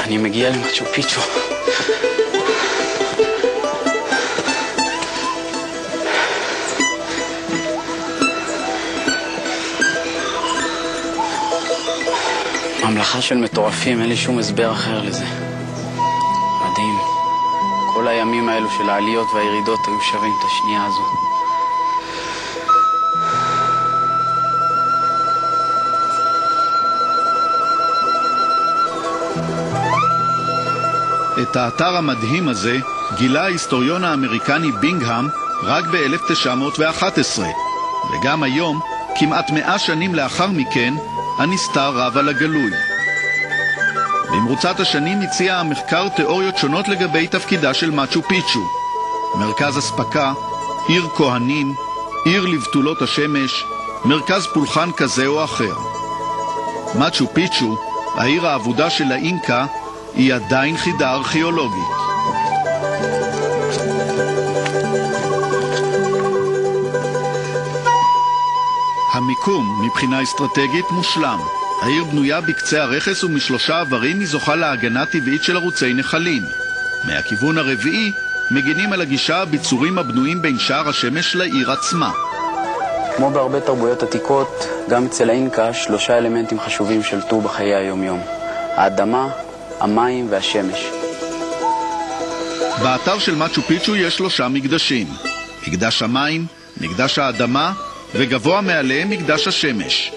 אני מגיע למצ'ו פיצ'ו. ממלכה של מטורפים, אין לי שום הסבר אחר לזה. מדהים. כל הימים האלו של העליות והירידות היו שווים את השנייה הזאת. את האתר המדהים הזה גילה ההיסטוריון האמריקני בינגהאם רק ב-1911, וגם היום, כמעט 100 שנים לאחר מכן, הנסתר רב על הגלוי. במרוצת השנים הציע המחקר תיאוריות שונות לגבי תפקידה של מצ'ו פיצ'ו. מרכז אספקה, עיר כהנים, עיר לבתולות השמש, מרכז פולחן כזה או אחר. מצ'ו פיצ'ו, העיר העבודה של האינקה, היא עדיין חידה ארכיאולוגית. המיקום מבחינה אסטרטגית מושלם. העיר בנויה בקצה הרכס ומשלושה עברים היא זוכה להגנה טבעית של ערוצי נחלים. מהכיוון הרביעי מגינים על הגישה הביצורים הבנויים בין שער השמש לעיר עצמה. כמו בהרבה תרבויות עתיקות, גם אצל האינקה 3 אלמנטים חשובים שלטו בחיי היום-יום. האדמה, המים והשמש. באתר של מצ'ו פיצ'ו יש 3 מקדשים. מקדש המים, מקדש האדמה וגבוה מעליהם מקדש השמש.